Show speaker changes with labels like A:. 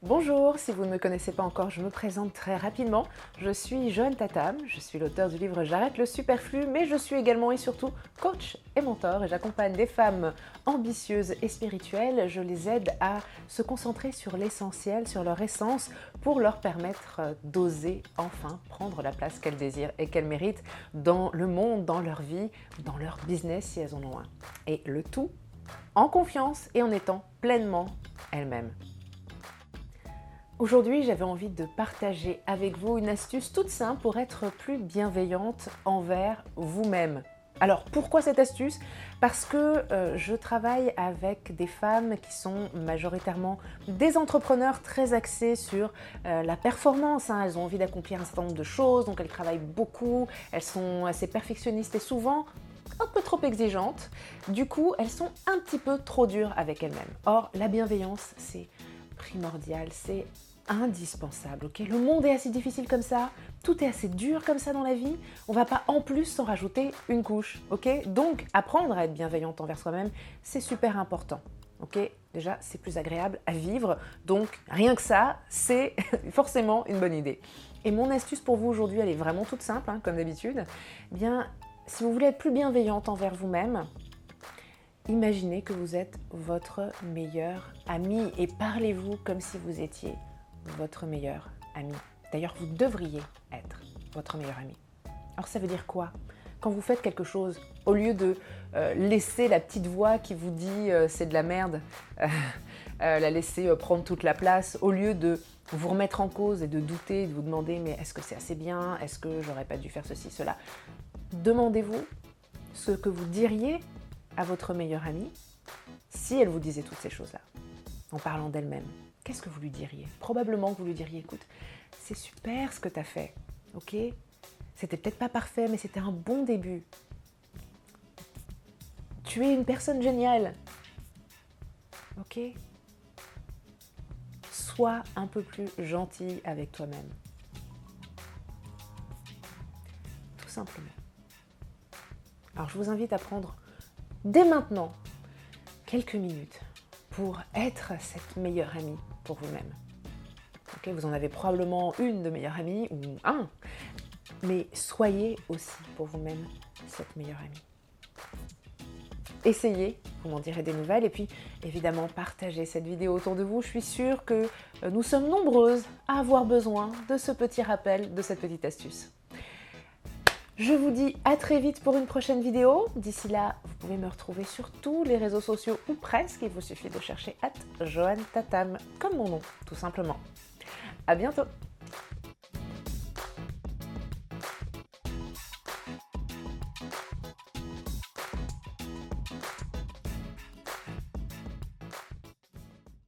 A: Bonjour, si vous ne me connaissez pas encore, je me présente très rapidement. Je suis Joanne Tatam, je suis l'auteur du livre J'arrête le superflu, mais je suis également et surtout coach et mentor et j'accompagne des femmes ambitieuses et spirituelles. Je les aide à se concentrer sur l'essentiel, sur leur essence, pour leur permettre d'oser enfin prendre la place qu'elles désirent et qu'elles méritent dans le monde, dans leur vie, dans leur business si elles en ont un. Et le tout en confiance et en étant pleinement elles-mêmes. Aujourd'hui, j'avais envie de partager avec vous une astuce toute simple pour être plus bienveillante envers vous-même. Alors, pourquoi cette astuce? Parce que je travaille avec des femmes qui sont majoritairement des entrepreneurs très axés sur la performance. Elles ont envie d'accomplir un certain nombre de choses, donc elles travaillent beaucoup, elles sont assez perfectionnistes et souvent un peu trop exigeantes. Du coup, elles sont un petit peu trop dures avec elles-mêmes. Or, la bienveillance, c'est primordial, c'est indispensable, ok? Le monde est assez difficile comme ça, tout est assez dur comme ça dans la vie, on va pas en plus s'en rajouter une couche, ok? Donc, apprendre à être bienveillante envers soi-même, c'est super important, ok? Déjà, c'est plus agréable à vivre, donc rien que ça, c'est forcément une bonne idée. Et mon astuce pour vous aujourd'hui, elle est vraiment toute simple, comme d'habitude. Eh bien, si vous voulez être plus bienveillante envers vous-même, imaginez que vous êtes votre meilleur ami et parlez-vous comme si vous étiez votre meilleur ami. D'ailleurs, vous devriez être votre meilleur ami. Alors ça veut dire quoi? Quand vous faites quelque chose, au lieu de laisser la petite voix qui vous dit c'est de la merde, la laisser prendre toute la place, au lieu de vous remettre en cause et de douter, de vous demander mais est-ce que c'est assez bien? Est-ce que j'aurais pas dû faire ceci, cela? Demandez-vous ce que vous diriez à votre meilleure amie si elle vous disait toutes ces choses-là, en parlant d'elle-même. Qu'est-ce que vous lui diriez? Probablement que vous lui diriez, écoute, c'est super ce que tu as fait, ok? C'était peut-être pas parfait, mais c'était un bon début. Tu es une personne géniale, ok? Sois un peu plus gentil avec toi-même. Tout simplement. Alors je vous invite à prendre dès maintenant quelques minutes pour être cette meilleure amie pour vous-même. Okay, vous en avez probablement une de meilleure amie ou un, mais soyez aussi pour vous-même cette meilleure amie. Essayez, vous m'en direz des nouvelles et puis évidemment partagez cette vidéo autour de vous. Je suis sûre que nous sommes nombreuses à avoir besoin de ce petit rappel, de cette petite astuce. Je vous dis à très vite pour une prochaine vidéo. D'ici là, vous pouvez me retrouver sur tous les réseaux sociaux ou presque. Il vous suffit de chercher @JoanneTatam, comme mon nom, tout simplement. À bientôt!